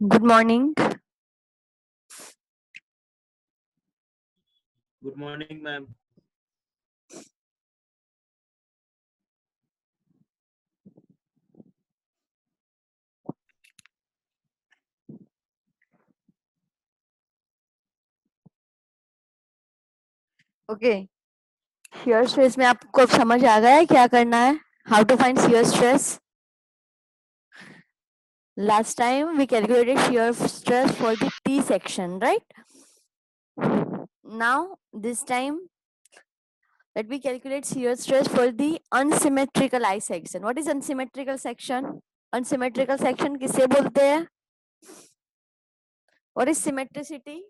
Good morning. Good morning, ma'am. Okay. Shear stress में आपको अब समझ आ गया है क्या करना है? How to find shear stress? Last time we calculated shear stress for the T section, right? Now this time let me calculate shear stress for the unsymmetrical I section. What is unsymmetrical section? Unsymmetrical section किसे बोलते हैं? What is symmetricity?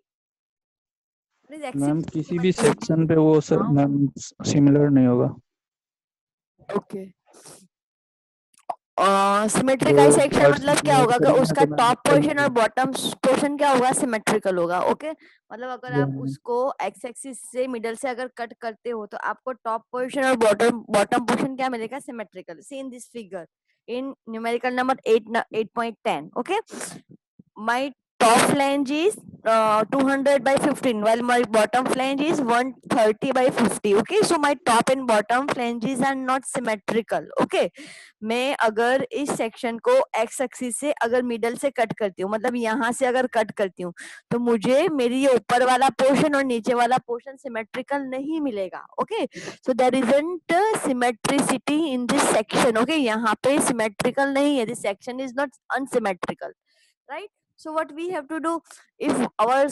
What is ma'am किसी भी symmetricity? Section पे वो सब हाँ. Ma'am similar नहीं होगा। Okay. सिमेट्रिक जो आई सेक्शन पार्ट्स मतलब क्या ऐड होगा कि करेंगे उसका तो मैम टॉप इक्वल पोर्शन और होगा। बॉटम पोर्शन क्या होगा? सिमेट्रिकल होगा। ओके, मतलब अगर या आप उसको एक्स एक्सिस से मिडल से अगर कट करते हो तो आपको टॉप पोर्शन और बॉटम बॉटम पोर्शन क्या मिलेगा? Symmetrical. See in this figure in numerical number 8.10. Okay, my top flange is 200 by 15 while my bottom flange is 130 by 50. Okay, so my top and bottom flanges are not symmetrical. Okay, मैं अगर इस section को x axis से अगर middle से cut करती हूँ, मतलब यहाँ से अगर कट करती हूँ, तो मुझे मेरी ये ऊपर वाला पोर्शन और नीचे वाला पोर्शन सिमेट्रिकल नहीं मिलेगा. Okay, so there isn't symmetricity in this section. Okay, यहाँ पे सिमेट्रिकल नहीं है. This section is not unsymmetrical, right? So what we have to do, if our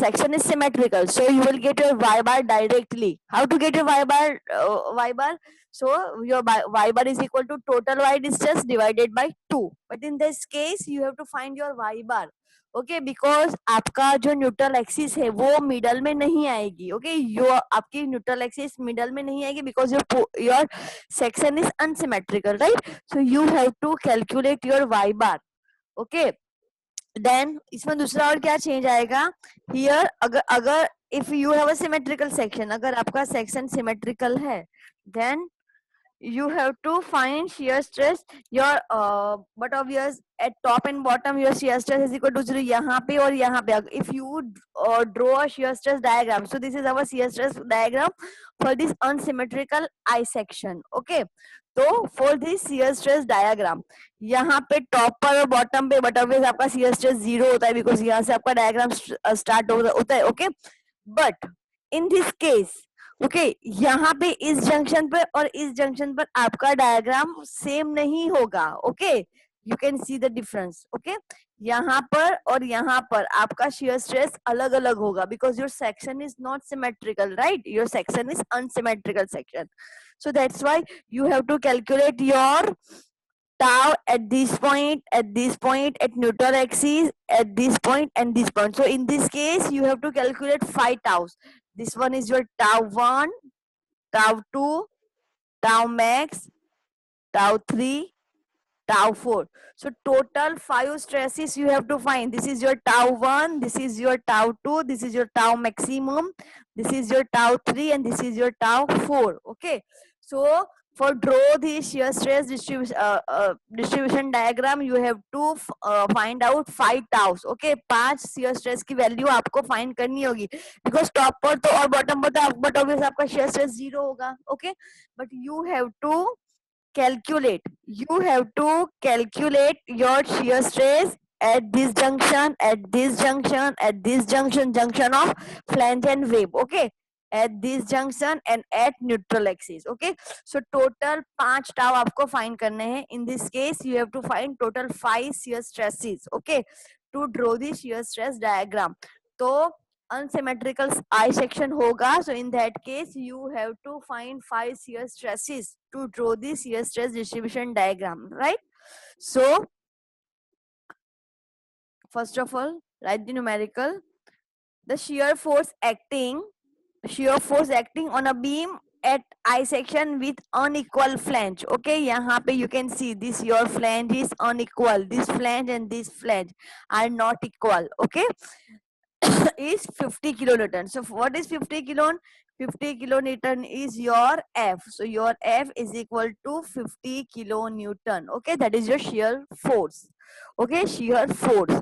section is symmetrical, so you will get your y bar directly. How to get your y bar? So your y bar is equal to total y distance divided by 2. But in this case you have to find your y bar. Okay, because आपका जो neutral axis है वो middle में नहीं आएगी. Okay, यो आपकी neutral axis middle में नहीं आएगी because your section is unsymmetrical, right? So you have to calculate your y bar. Okay, then इसमें दूसरा और क्या चेंज आएगा? हियर अगर अगर if you have a symmetrical section, अगर आपका सेक्शन सिमेट्रिकल है, then you have to find shear stress your but obvious at top and bottom your shear stress is equal to 0 यहाँ पे और यहाँ पे. if you draw a shear stress diagram, so this is our shear stress diagram for this unsymmetrical I section. okay, तो for this shear stress diagram यहाँ पे top पर और बॉटम पे बट ऑब्वियस आपका shear stress 0 होता है because यहाँ से आपका डायग्राम स्टार्ट होता है. Okay, but in this case okay यहाँ पे इस जंक्शन पर और इस जंक्शन पर आपका डायग्राम सेम नहीं होगा. Okay, you can see the difference. Okay, यहाँ पर और यहाँ पर आपका shear स्ट्रेस अलग अलग होगा because your section is not symmetrical, right? Your section is unsymmetrical section. so that's why you have to calculate your tau at this point, at neutral axis, at this point and this point. So in this case you have to calculate 5 taus. This one is your tau 1, tau 2, tau max, tau 3, tau 4. So total 5 stresses you have to find. This is your tau 1, this is your tau 2, this is your tau maximum, this is your tau 3 and this is your tau 4. Okay, so for draw the shear stress distribution diagram you have to find out 5 taus. Okay, 5 shear stress की value आपको find करनी होगी because top पर तो और bottom पर तो but obvious आपका shear stress 0 होगा. Okay, but you have to calculate your shear stress at this junction, at this junction, at this junction of flange and wave. Okay, at this junction and at neutral axis. Okay, so total 5 tau आपको find करने हैं. In this case you have to find total 5 shear stresses. Okay, to draw the shear stress diagram. तो unsymmetrical I section होगा, so in that case you have to find 5 shear stresses to draw the shear stress distribution diagram, right? So first of all write the numerical. The shear force acting on a beam at I section with unequal flange. Okay, यहाँ पे you can see this your flange is unequal, this flange and this flange are not equal. Okay, is 50 kilonewton. So what is 50 kilon? 50 kilonewton is your F. So your F is equal to 50 kilonewton. Okay, that is your shear force. Okay, shear force.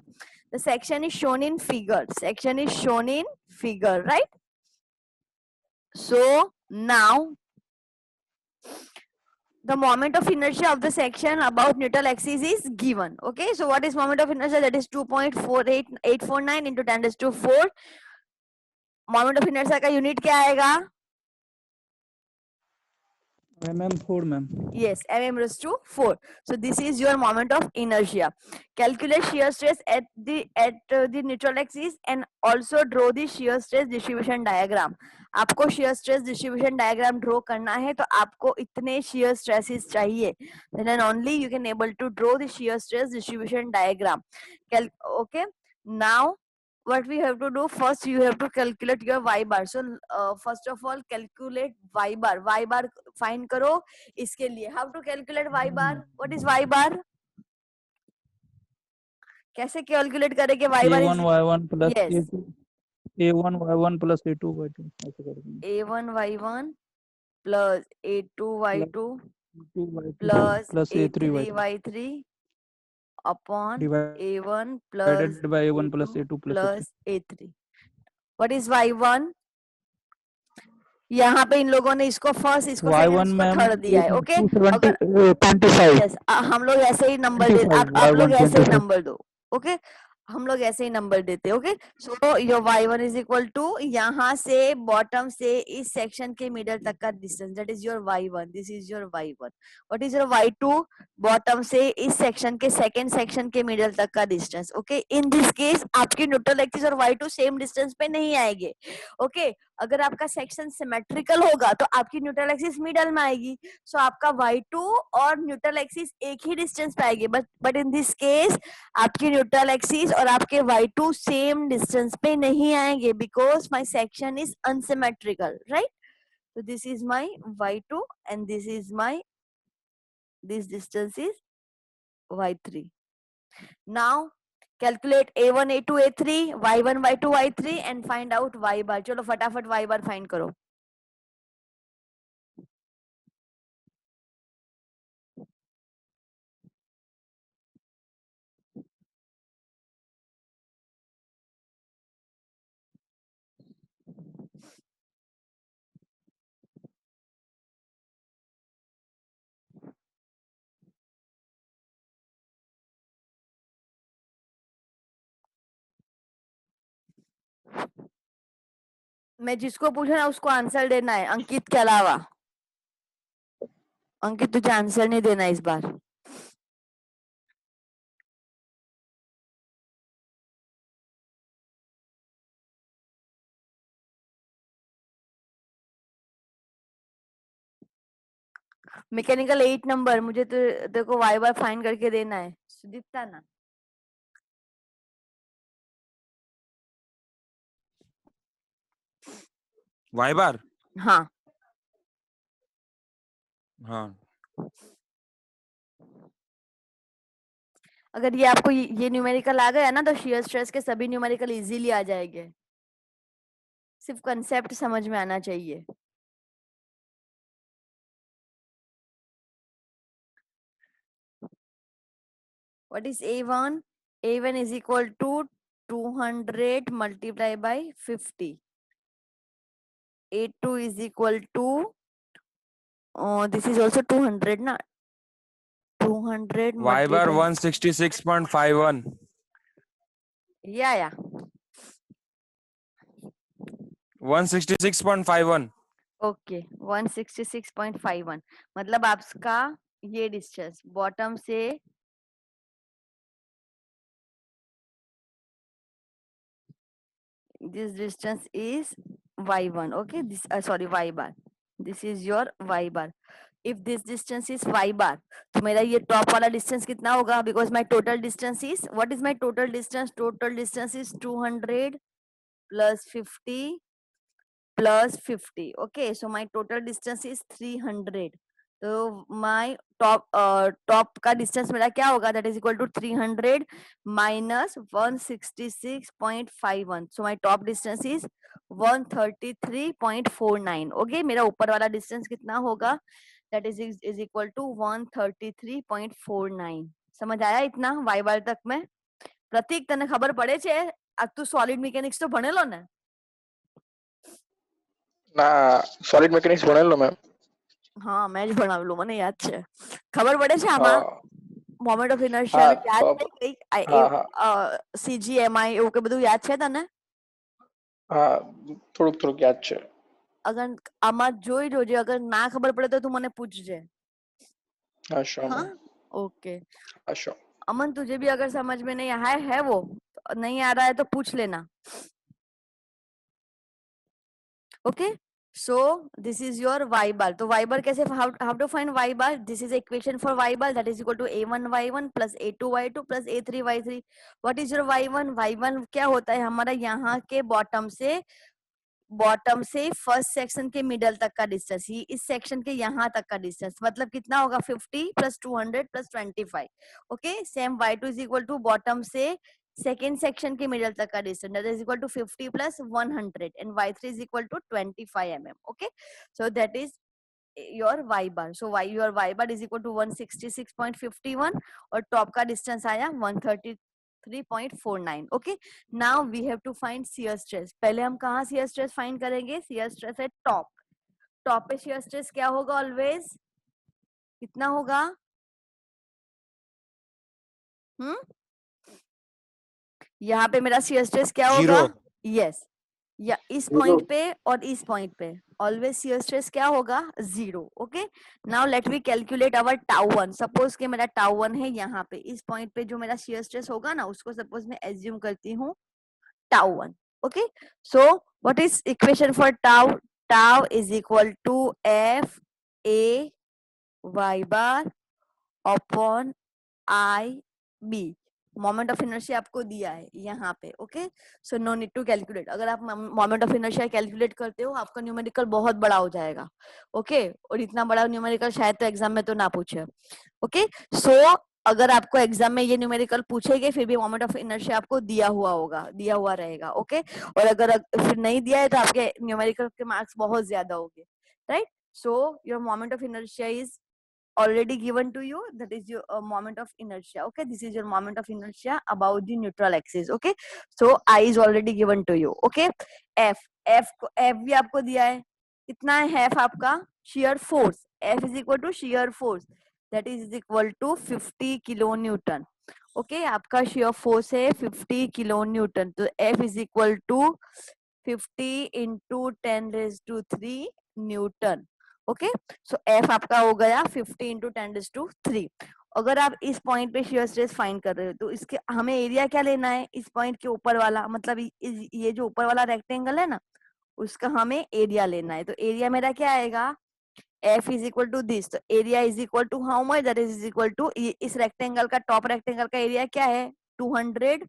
The section is shown in figure. Section is shown in figure, right? So now the moment of inertia of the section about neutral axis is given. Okay, so what is moment of inertia? That is 2.48849 into 10⁴. Moment of inertia का unit क्या आएगा? mm4 ma'am. Yes, mm raised to 4. So this is your moment of inertia. Calculate shear stress at the neutral axis and also draw the shear stress distribution diagram. आपको shear stress distribution diagram draw करना है तो आपको इतने shear stresses चाहिए. Then only you can able to draw the shear stress distribution diagram. Okay. Now what we have to do, first you have to calculate your y bar. So first of all calculate y bar. Y bar find करो. इसके लिए how to calculate y bar? What is y bar? कैसे calculate करेंगे y bar? a1 y1 plus Yes. a1 y1 plus a2 y2 ऐसे करेंगे. a1 y1 plus a2 y2 a2 y2 plus plus a3 a3 y3 y3 upon divided a1 plus by a1 plus a2 a2 plus plus a3. a3. What is y1? यहाँ पे इन लोगों ने इसको first, इसको second, y1 इसको ma'am third दिया है. Okay, 270 25. Yes हम लोग ऐसे ही नंबर दे, 25 आप लोग y1 ऐसे ही 25. नंबर दो. ओके, हम लोग ऐसे ही नंबर देते. Okay, so your y1 is equal to यहाँ से बॉटम से इस सेक्शन के मिडल तक का distance, that is your y1. This is your y1. What is your y2? Bottom से इस सेक्शन के सेकंड सेक्शन के मिडल तक का distance. Okay, in this case आपकी न्यूट्रल एक्सिस और y2 सेम डिस्टेंस पे नहीं आएंगे. ओके, अगर आपका सेक्शन सिमेट्रिकल होगा तो आपकी न्यूट्रल एक्सिस मिडल में आएगी. सो आपका y2 और न्यूट्रल एक्सिस एक ही डिस्टेंस पे आएगी. बट इन दिस केस आपकी न्यूट्रल एक्सिस और आपके y2 सेम डिस्टेंस पे नहीं आएंगे because my section is unsymmetrical, right? So this is my y2 and this is my, this distance is y3. Now calculate a1 a2 a3 y1 y2 y3 and find out y bar. चलो फटाफट y bar find करो. मैं जिसको पूछा ना उसको answer देना है, अंकित के अलावा. अंकित तुझे आंसर नहीं देना इस बार. मैकेनिकल 8 नंबर मुझे तो देखो y बार फाइंड करके देना है. सुदीप्ता ना, वाई बार. हाँ हाँ, अगर ये आपको ये न्यूमेरिकल आ गया ना तो शियर स्ट्रेस के सभी न्यूमेरिकल इजीली आ जाएंगे. सिर्फ कंसेप्ट समझ में आना चाहिए. What is A1? A1 is equal to 200 multiplied by 50. A2 is equal to, this is also 200 na? 200 Y bar multiplied. 166.51. Yeah. 166.51. Okay, 166.51. मतलब आपका ये डिस्टेंस बॉटम से this distance is y1. Okay, this sorry y bar. This is your y bar. If this distance is y bar, तो मेरा ये top वाला distance कितना होगा? Because my total distance is, what is my total distance? Total distance is 200 plus 50 plus 50. Okay, so my total distance is 300. तो my top का distance मेरा क्या होगा? That is equal to 300 minus 166.51. So my top distance is 133.49. Okay, मेरा ऊपर वाला distance कितना होगा? That is equal to 133.49. समझ आया इतना y बार तक में? પ્રતીક તને ખબર પડે છે? આ તું સોલિડ મિકેનિક્સ તો ભણેલો ને? ના સોલિડ મિકેનિક્સ ભણેલો મેમ. હા મેં જ ભણાવેલું, મને યાદ છે. ખબર પડે છે આમાં હા મોમેન્ટ ઓફ ઇનર્શિયા હા યાદ ખબર. થઈ ગઈ? હા હા CGMI એવું કે બધું યાદ છે તને? હા થોડુંક થોડુંક યાદ છે. અગર આમાં જોઈ જોજે, અગર ના ખબર પડે તો તું મને પૂછજે. हाँ श्योर हाँ मैम. ओके हाँ श्योर. अमन, तुझे भी अगर समझ में नहीं आया है वो नहीं आ रहा है तो पूछ लेना. Okay so this is your y bar. तो y bar कैसे, how to find y bar? This is equation for y bar, that is equal to a1 y1 plus a2 y2 plus a3 y3. what is your y1? y1 क्या होता है हमारा यहाँ के bottom से first section के middle तक का डिस्टेंस, ही इस सेक्शन के यहाँ तक का डिस्टेंस, मतलब कितना होगा 50 plus 200 plus 25. Okay same y2 is equal to bottom से सेकेंड सेक्शन के मिडल तक का distance, that is equal to 50 plus 100 and y3 is equal to 25 mm. Okay so that is your y bar. So your y bar is equal to 166.51 और top का distance आया 133.49. Okay now we have to find shear stress. पहले हम कहाँ shear stress find करेंगे? Shear stress है top. Top पे shear stress क्या होगा? ऑलवेज कितना होगा? यहाँ पे मेरा शियर स्ट्रेस क्या होगा? यस या इस पॉइंट पे और इस पॉइंट पे ऑलवेज शियर स्ट्रेस क्या होगा? 0. Okay now let me calculate our tau one. Suppose कि मेरा टाउ1 है यहाँ पे, इस पॉइंट पे जो मेरा शियर स्ट्रेस होगा ना उसको सपोज मैं एज्यूम करती हूँ tau one. Okay so what is equation for tau? Tau is equal to F A Y bar upon I B. Moment of inertia आपको दिया है यहाँ पे. Okay so no need to calculate. अगर आप मोमेंट ऑफ इनर्शिया कैलकुलेट करते हो आपका न्यूमेरिकल बहुत बड़ा हो जाएगा. ओके और इतना बड़ा न्यूमेरिकल शायद तो एग्जाम में तो ना पूछे. ओके सो अगर आपको एग्जाम में ये न्यूमेरिकल पूछेगे फिर भी मोमेंट ऑफ इनर्शिया आपको दिया हुआ रहेगा. ओके और अगर फिर नहीं दिया है तो आपके न्यूमेरिकल के मार्क्स बहुत ज्यादा होंगे. Right so your moment of inertia is already given to you, that is your moment of inertia. Okay this is your moment of inertia about the neutral axis. Okay so I is already given to you. Okay f भी आपको दिया है. कितना है f आपका? shear force. f is equal to shear force, that is equal to 50 kilo Newton. Okay आपका shear force है 50 kilo Newton. तो f is equal to 50 into 10⁻³ Newton. Okay so F आपका हो गया 50 इंटू 10⁻³ अगर आप इस पॉइंट पे शियर स्ट्रेस फाइंड कर रहे हो तो इसके हमें एरिया क्या लेना है? इस पॉइंट के ऊपर वाला, मतलब ये जो ऊपर वाला रेक्टेंगल है ना उसका हमें एरिया लेना है. तो एरिया मेरा क्या आएगा? F is equal to this. तो area is equal to how much? That is equal to इस रेक्टेंगल का, टॉप रेक्टेंगल का एरिया क्या है? 200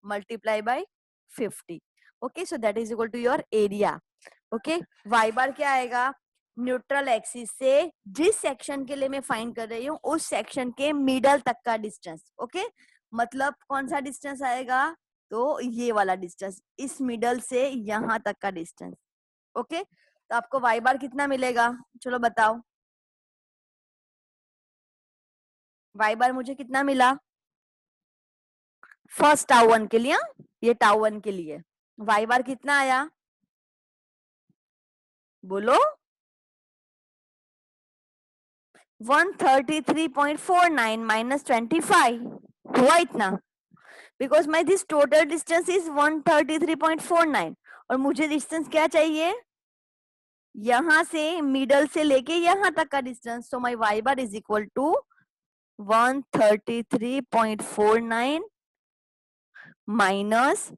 multiply by 50. Okay so that is equal to your area. Okay Y bar क्या आएगा? Neutral axis से जिस सेक्शन के लिए मैं फाइंड कर रही हूँ उस सेक्शन के मिडल तक का डिस्टेंस. ओके मतलब कौन सा डिस्टेंस आएगा? तो ये वाला डिस्टेंस, इस मिडल से यहाँ तक का डिस्टेंस. ओके तो आपको वाई बार कितना मिलेगा? चलो बताओ. वाई बार मुझे कितना मिला फर्स्ट टाउ1 के लिए? ये टाउ1 के लिए वाई बार कितना आया? बोलो. 133.49 minus 25 हुआ इतना, because my this total distance is 133.49 और मुझे डिस्टेंस क्या चाहिए? यहां से मिडल से लेके यहां तक का distance. So my Y bar is equal to 133.49 minus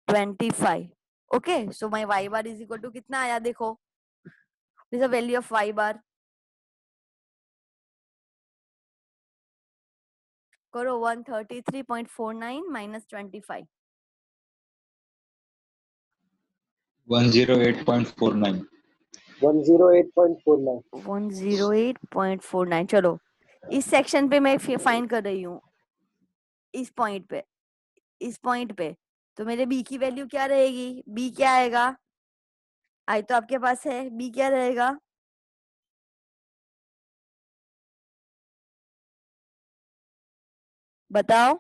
25. Okay so my Y bar is equal to कितना आया? देखो this a value of Y bar. करो 133.49 माइनस 25. 108.49. 108.49. 108.49. चलो इस सेक्शन पे मैं फाइंड कर रही हूँ इस पॉइंट पे तो मेरे बी की वैल्यू क्या रहेगी? बी क्या आएगा? आई तो आपके पास है, बी क्या रहेगा? बताओ.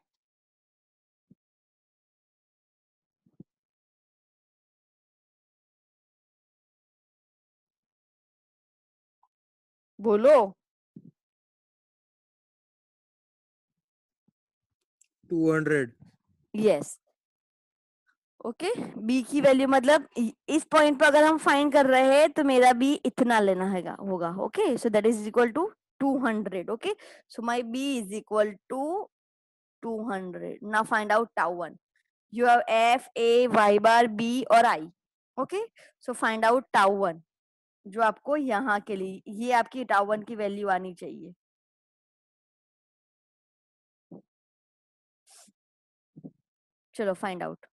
बोलो 200. यस ओके बी की वैल्यू मतलब इस पॉइंट पर अगर हम फाइंड कर रहे हैं तो मेरा बी इतना लेना है होगा okay so that is equal to 200 okay so my B is equal to 200 now find out tau 1 you have f a y bar b और I okay so find out tau 1 जो आपको यहाँ के लिए ये आपकी टाउ 1 की value आनी चाहिए चलो फाइंड आउट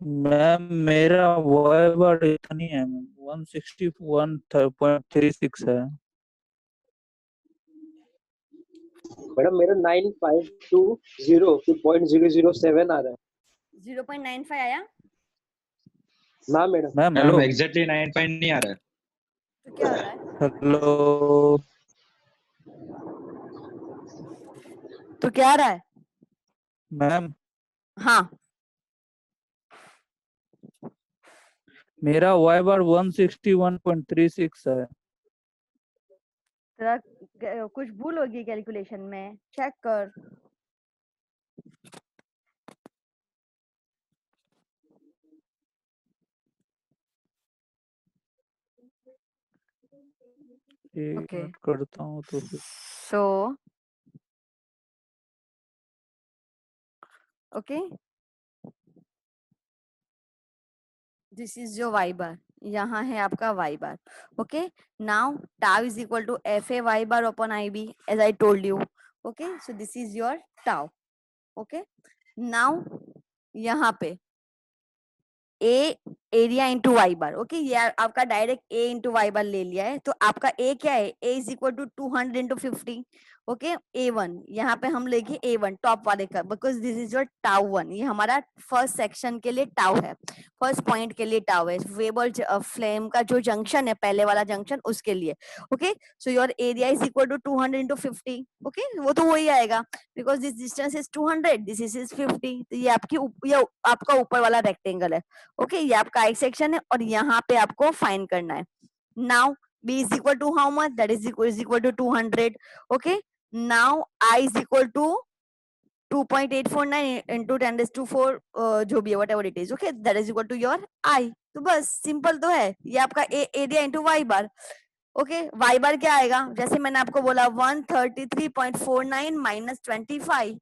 मैम मेरा वाई बार इतनी है मैम 161.36 है। मैडम मेरा 9520.007 आ रहा है 0.95 आया ना मैडम। मैम हेलो एग्जैक्टली 9 नहीं आ रहा है। तो क्या हो रहा है हेलो तो क्या आ रहा है मैम हाँ मेरा वाई बार 161.36 है। तेरा कुछ भूल होगी कैलकुलेशन में चेक कर एक ओके मिनट करता हूँ तो फिर so okay this is your Y bar यहाँ है आपका Y bar okay now tau is equal to F A Y bar upon I B as I told you okay so this is your tau okay now यहाँ पे A area into Y bar okay ये आपका direct A into Y bar ले लिया है तो आपका A क्या है A is equal to 200 into 50 okay A1 यहाँ पे हम लेंगे A1 टॉप वाले का because this is your tau 1 ये हमारा फर्स्ट सेक्शन के लिए टाउ है फर्स्ट पॉइंट के लिए टाउ है वेबर फ्लेम का जो जंक्शन है पहले वाला जंक्शन उसके लिए okay so your area is equal to 200 into 50 okay वो तो वही आएगा because this distance is 200 this is 50 तो ये आपका ऊपर वाला रेक्टेंगल है ओके ये आपका आई सेक्शन है और यहाँ पे आपको फाइंड करना है now b is equal to how much that is equal to 200 okay now I is equal to 2.849 into 10 raised to 4 जो भी है whatever it is okay that is equal to your I तो बस simple तो है ये आपका area into Y bar okay Y bar क्या आएगा जैसे मैंने आपको बोला 133.49 माइनस 25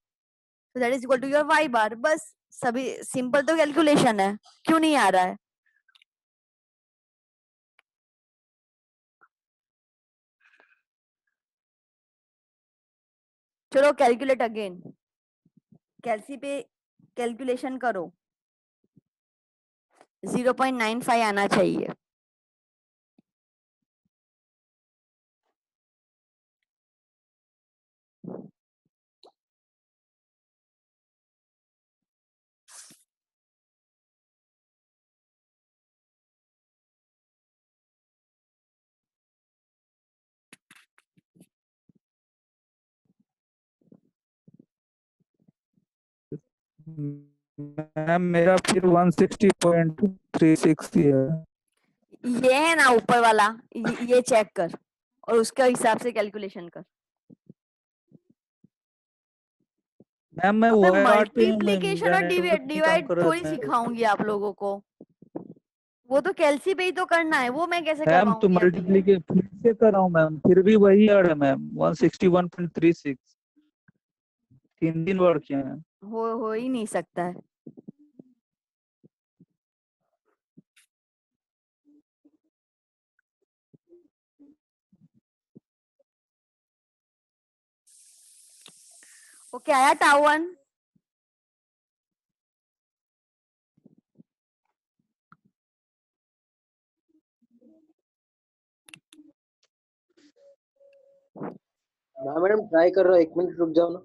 तो that is equal to your Y bar बस सभी सिंपल तो कैलकुलेशन है क्यों नहीं आ रहा है चलो कैलकुलेट अगेन कैलसी पे कैलकुलेशन करो 0.95 आना चाहिए मैम मेरा फिर 160.36 ही है। ये है ना ऊपर वाला, ये चेक कर और उसका हिसाब से कैलकुलेशन कर। मैम मैं अबे वाईआर पे हूँ, मैं मल्टीप्लिकेशन और जनरेटर पे नहीं काम डिवाइड कर रहा थोड़ी मैं। सिखाऊंगी आप लोगों को, वो तो कैलसी पे ही तो करना है, वो मैं कैसे मैम तो करवाऊंगी अभी। मल्टीप्लीकेशन फिर से कर रहा हूँ मैम, फिर भी वही आ रहा है मैम 161.36। 3 दिन वर्क किया है। हो ही नहीं सकता है। ओके आया टाउ 1? हाँ मैडम ट्राई कर रहा हूँ, 1 मिनट रुक जाओ ना।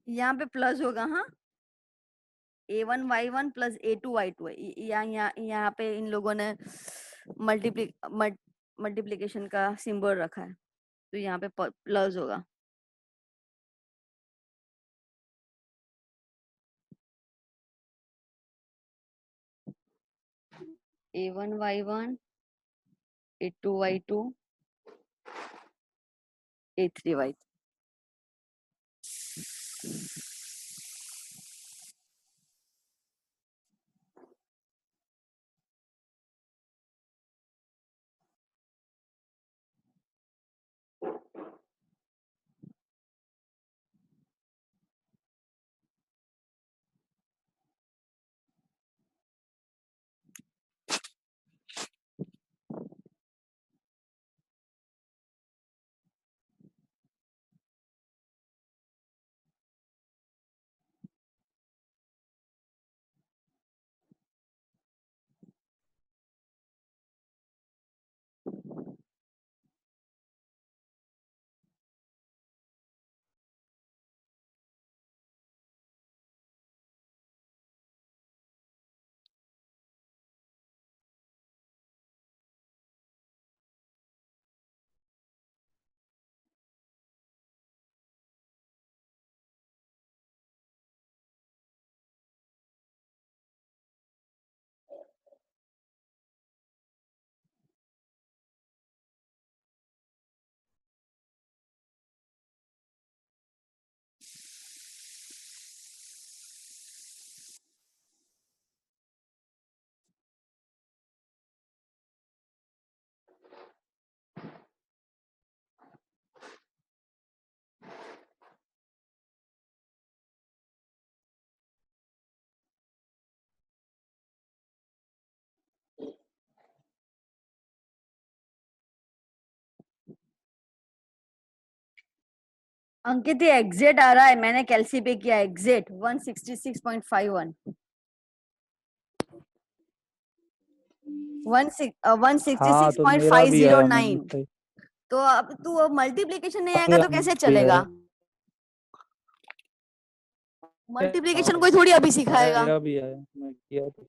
यहाँ पे प्लस होगा, हाँ A1 Y1 plus A2 Y2 है। यहाँ पे इन लोगों ने मल्टीप्लिकेशन का सिंबल रखा है, तो यहाँ पे प्लस होगा। A1 Y1 A2 Y2 A3 Y3। अंकित ये एग्जिट आ रहा है, मैंने कैलसी पे किया एग्जिट 166.51 हाँ तो मेरा भी आया मैम 166.509। तो अब तू मल्टीप्लिकेशन नहीं आएगा तो कैसे भी चलेगा? आया। मल्टीप्लिकेशन कोई थोड़ी अभी सिखाएगा। मेरा भी आया, मैं किया तो।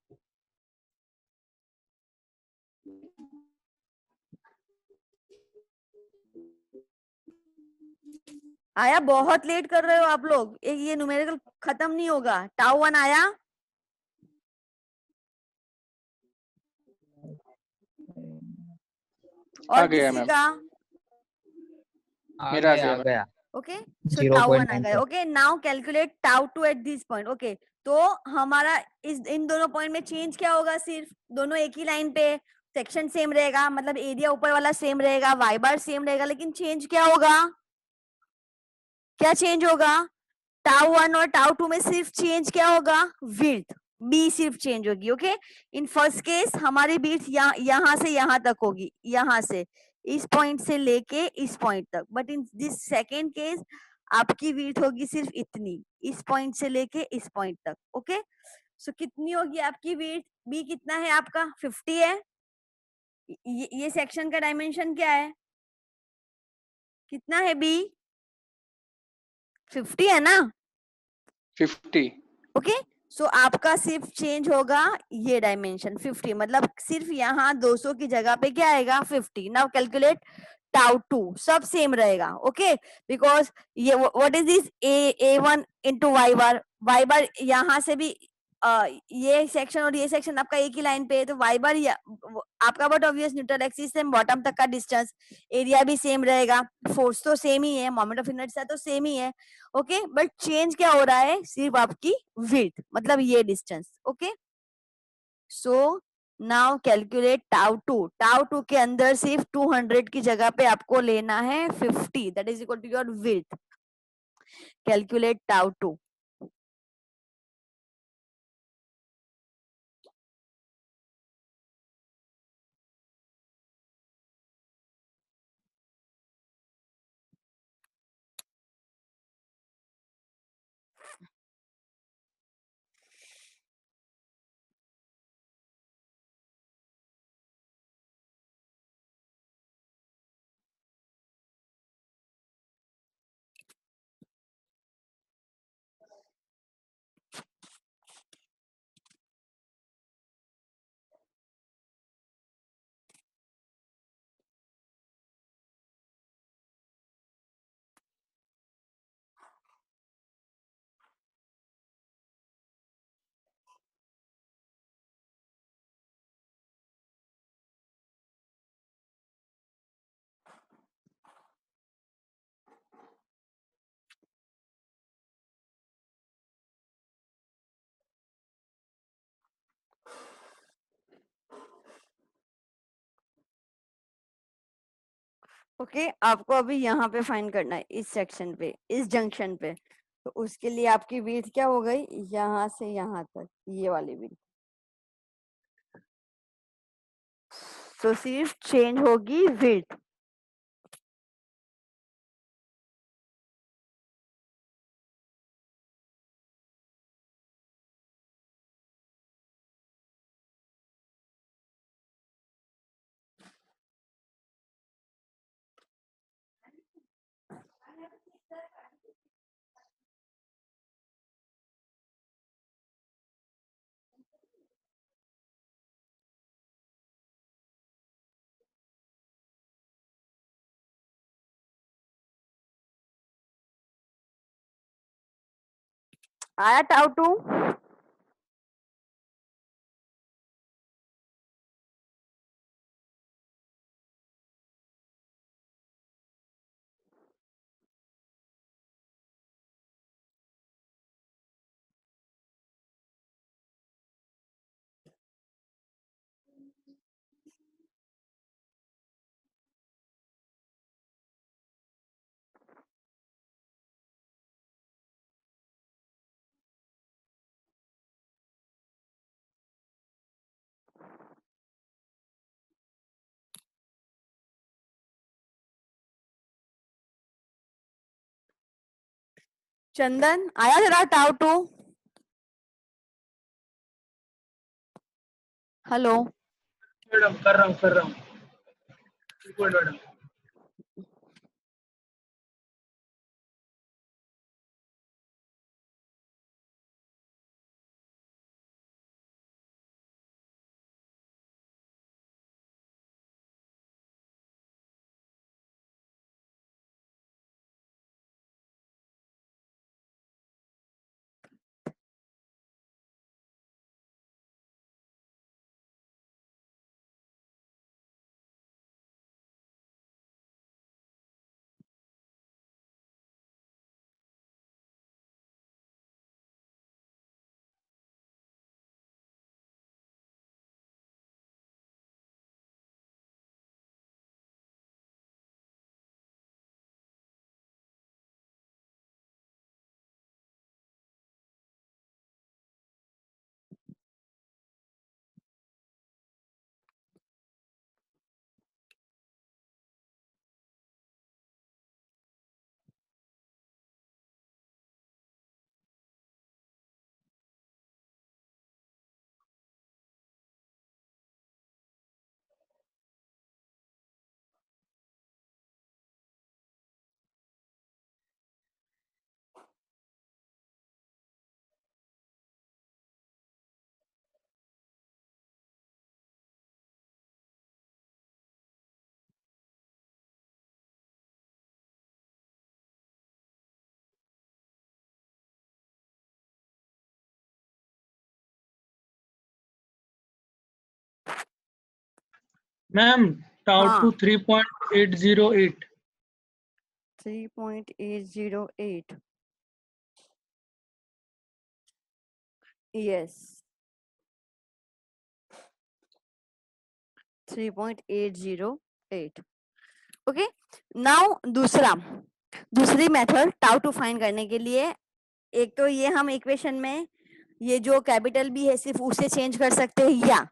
आया? बहुत लेट कर रहे हो आप लोग, ये न्यूमेरिकल खत्म नहीं होगा। टाउ 1 आया? आ और गया किसी मैम, का? मेरा आ गया मैम। गया ओके सो टाउ 1 आ गया। 0.9। Okay now calculate tau 2 at this point. Okay तो हमारा इन दोनों पॉइंट में चेंज क्या होगा? सिर्फ दोनों एक ही लाइन पे, सेक्शन सेम रहेगा, मतलब एरिया ऊपर वाला सेम रहेगा, वाई बार सेम रहेगा, लेकिन चेंज क्या होगा? क्या चेंज होगा? टाउ 1 और टाउ 2 में सिर्फ चेंज क्या होगा? विड्थ बी सिर्फ चेंज होगी। ओके इन फर्स्ट केस हमारी विड्थ यहाँ से यहाँ तक होगी, यहाँ से इस पॉइंट से लेके इस पॉइंट तक। But in this second case आपकी विड्थ होगी सिर्फ इतनी, इस पॉइंट से लेके इस पॉइंट तक। ओके सो कितनी होगी आपकी विड्थ? बी कितना है आपका? 50 है। ये सेक्शन का डायमेंशन क्या है? कितना है बी? 50 है ना? 50। ओके सो आपका सिर्फ चेंज होगा ये डायमेंशन 50, मतलब सिर्फ यहाँ 200 की जगह पे क्या आएगा? 50। नाउ कैलकुलेट टाउ टू सब सेम रहेगा. ओके, बिकॉज ये what is this a1 into y बार यहाँ से भी ये सेक्शन और ये सेक्शन आपका एक ही लाइन पे है, तो y बार आपका बट ऑब्वियस न्यूट्रल एक्सिस से बॉटम तक का डिस्टेंस, एरिया भी सेम रहेगा, फोर्स तो सेम ही है, मोमेंट ऑफ इनर्शिया तो सेम ही है. ओके, बट चेंज क्या हो रहा है, सिर्फ आपकी विड्थ, मतलब ये distance. Okay, so now calculate tau two के अंदर सिर्फ 200 की जगह पे आपको लेना है 50, that is equal to your width. Calculate tau two. Okay, आपको अभी यहाँ पे फाइंड करना है, इस सेक्शन पे, इस जंक्शन पे. तो उसके लिए आपकी विड्थ क्या हो गई, यहाँ से यहाँ तक ये वाली विड्थ. तो सिर्फ चेंज होगी विड्थ. आया टाउ टू. चंदन आया जरा टाउ टू. हेलो. मैडम कर रहा हूँ मैडम. मैम टाउ हाँ। टू 3.808. 3.808. yes, 3.808. ओके, नाउ दूसरी मेथड टाउ टू फाइंड करने के लिए, एक तो ये हम इक्वेशन में ये जो कैपिटल बी है सिर्फ उसे चेंज कर सकते हैं, या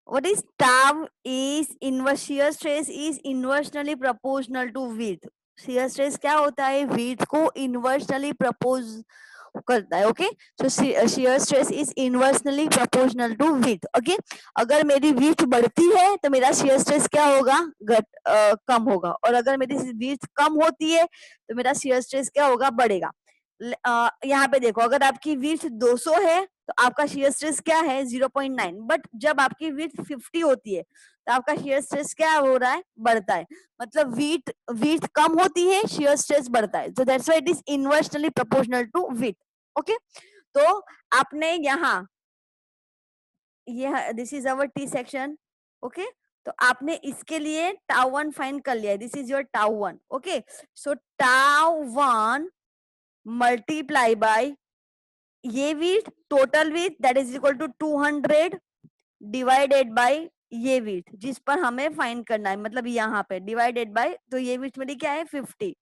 what is tau is inverse shear stress is inversely proportional to width. shear stress क्या होता है, width को inversely propose करता है. Okay, so shear stress is inversely proportional to width. Okay, अगर मेरी width बढ़ती है तो मेरा shear stress क्या होगा, कम होगा, और अगर मेरी width कम होती है तो मेरा shear stress क्या होगा, बढ़ेगा. यहाँ पे देखो, अगर आपकी width 200 है तो आपका shear stress क्या है, 0.9. बट जब आपकी width 50 होती है तो आपका shear stress क्या हो रहा है, बढ़ता है. मतलब width कम होती है, shear stress बढ़ता है. so that's why it is inversely proportional to width. Okay, तो आपने यहाँ ये this is our T section. Okay, तो आपने इसके लिए टाउ 1 फाइंड कर लिया. This is your tau 1. Okay, so tau 1 multiply bye ये width, total width that is equal to 200 divided by ये width जिस पर हमें फाइंड करना है, मतलब यहाँ पे डिवाइडेड बाय, तो ये width मेरी क्या है, 50.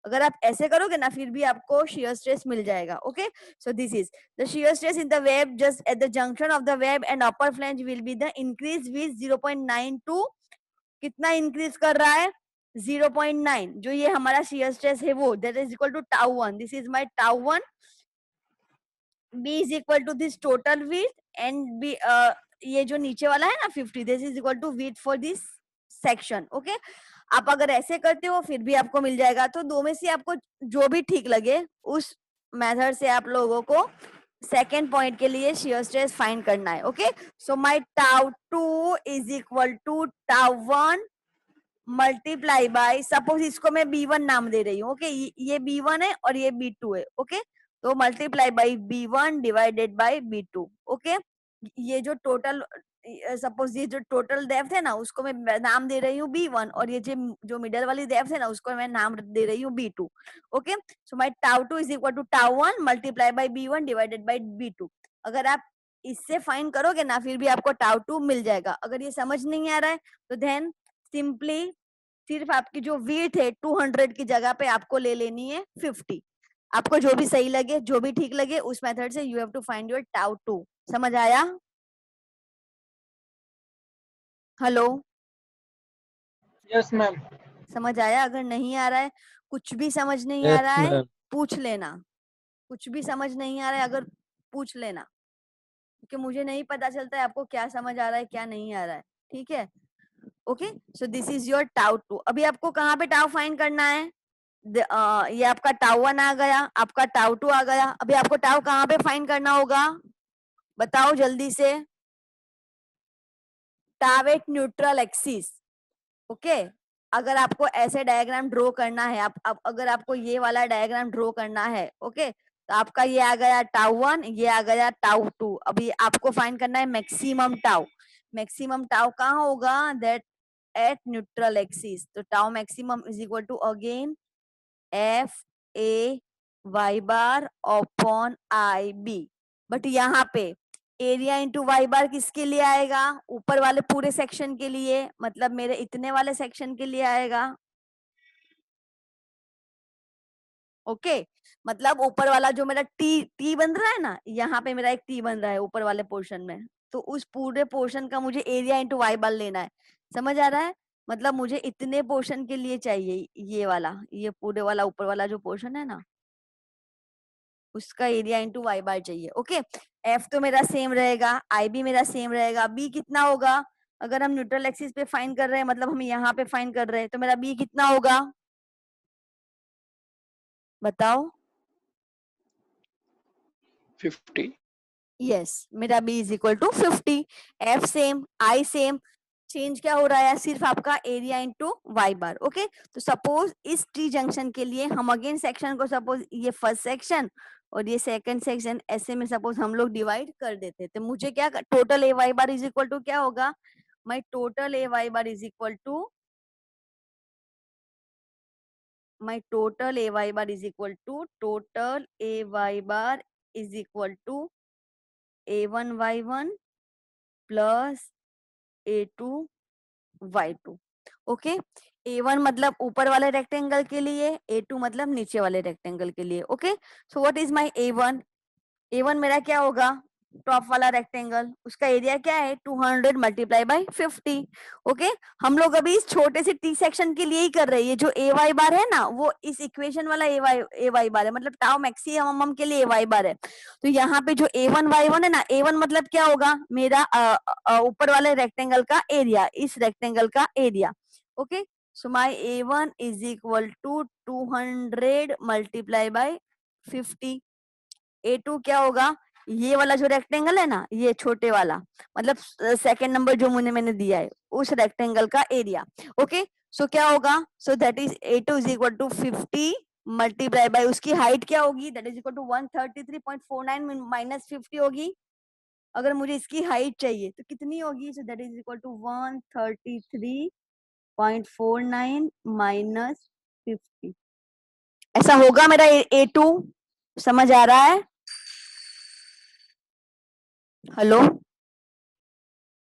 अगर आप ऐसे करोगे ना फिर भी आपको shear stress मिल जाएगा. Okay, so this is the shear stress in the web just at the junction of the web and upper flange will be the increase with 0.92. कितना इंक्रीज कर रहा है, 0.9. जो ये हमारा shear stress है वो that is equal to tau 1. this is my tau 1. b is equal to this total width and b ये जो नीचे वाला है ना 50, this is equal to width for this section. Okay, आप अगर ऐसे करते हो फिर भी आपको मिल जाएगा. तो दो में से आपको जो भी ठीक लगे उस मेथड से आप लोगों को सेकेंड पॉइंट के लिए shear stress फाइंड करना है. Okay, so my tau 2 is equal to tau 1 multiply by, suppose इसको मैं b1 नाम दे रही हूँ. ओके, ये b1 है और ये b2 है. ओके, तो multiply by b1 divided by b2. Okay, ये जो टोटल, सपोज ये जो टोटल डेप्थ है ना उसको मैं नाम दे रही हूँ b1, और ये जो मिडल वाली डेप्थ है ना उसको मैं नाम दे रही हूँ b2. Okay, so my tau 2 is equal to tau 1 multiply by b1 divided by b2. अगर आप इससे फाइंड करोगे ना फिर भी आपको टाउ 2 मिल जाएगा. अगर ये समझ नहीं आ रहा है तो देन सिंपली सिर्फ आपकी जो वेट है 200 की जगह पे आपको ले लेनी है 50. आपको जो भी सही लगे, जो भी ठीक लगे उस मेथड से you have to find your tau 2. समझ आया? Hello, yes ma'am. समझ आया? अगर नहीं आ रहा है, कुछ भी समझ नहीं आ Yes, रहा है, ma'am. पूछ लेना. कुछ भी समझ नहीं आ रहा है अगर पूछ लेना, क्योंकि मुझे नहीं पता चलता है आपको क्या समझ आ रहा है क्या नहीं आ रहा है. ठीक है, okay, so this is your tau 2. अभी आपको कहाँ पे टाउ फाइंड करना है, ये आपका टाउ 1 आ गया, आपका टाउ 2 आ गया. अभी आपको टाउ कहाँ पे फाइंड करना होगा, बताओ जल्दी से. Tau at neutral axis. Okay, अगर आपको ऐसे डायग्राम ड्रॉ करना है, आप अगर आपको ये वाला डायग्राम ड्रॉ करना है, ओके, तो आपका ये आ गया टाउ 1, ये आ गया टाउ 2. अभी आपको फाइंड करना है मैक्सिमम टाउ. मैक्सिमम टाउ कहाँ होगा, दैट एट न्यूट्रल एक्सिस. तो tau maximum is equal to again F A Y bar upon I B. But यहाँ पे एरिया इंटू वाई बार किसके लिए आएगा, ऊपर वाले पूरे सेक्शन के लिए, मतलब मेरे इतने वाले सेक्शन के लिए आएगा. ओके, मतलब ऊपर वाला जो मेरा टी बन रहा है ना, यहाँ पे मेरा एक टी बन रहा है ऊपर वाले पोर्शन में, तो उस पूरे पोर्शन का मुझे एरिया इंटू वाई बार लेना है. समझ आ रहा है? मतलब मुझे इतने पोर्शन के लिए चाहिए ये वाला, ये पूरे वाला ऊपर वाला जो पोर्शन है ना उसका एरिया इंटू वाई बार चाहिए. ओके, एफ तो मेरा सेम रहेगा, आई भी मेरा सेम रहेगा. बी कितना होगा, अगर हम न्यूट्रल एक्सिस पे फाइंड कर रहे हैं, मतलब हम यहाँ पे फाइंड कर रहे हैं, तो मेरा बी कितना होगा, बताओ. 50. यस, मेरा B is equal to 50. F same, I same, change क्या हो रहा है, सिर्फ आपका area into Y bar. Okay, तो सपोज इस टी जंक्शन के लिए हम अगेन सेक्शन को, सपोज ये फर्स्ट सेक्शन और ये सेकंड सेक्शन ऐसे में सपोज हम लोग डिवाइड कर देते, तो मुझे क्या total A Y bar is equal to क्या होगा, my total AY bar is equal to total AY bar is equal to A1Y1 plus A2 Y2. Okay, A1 मतलब ऊपर वाले रेक्टेंगल के लिए, A2 मतलब नीचे वाले रेक्टेंगल के लिए. Okay, so what is my A1? A1 मेरा क्या होगा? टॉप वाला रेक्टेंगल, उसका एरिया क्या है? 200 मल्टीप्लाई बाय 50. ओके, हम लोग अभी इस छोटे से टी सेक्शन के लिए ही कर रहे हैं. ये जो ए वाई बार है ना, वो इस इक्वेशन वाला ए वाई बार है, मतलब टाउ मैक्सिमम के लिए ए वाई बार है. तो यहाँ पे जो A1 Y1 है ना, A1 मतलब क्या होगा? मेरा ऊपर वाले रेक्टेंगल का एरिया, इस रेक्टेंगल का area. Okay, so my A1 is equal to 200 multiply by 50. A2 क्या होगा? ये वाला जो रेक्टेंगल है ना, ये छोटे वाला, मतलब सेकंड नंबर जो मैंने दिया है, उस रेक्टेंगल का एरिया. ओके, सो क्या होगा? So that is A2 is equal to 50 multiply by उसकी हाइट क्या होगी? That is equal to 133.49 minus 50 होगी. अगर मुझे इसकी हाइट चाहिए तो कितनी होगी? So that is equal to 133.49 minus 50. ऐसा होगा मेरा A2. समझ आ रहा है? हेलो.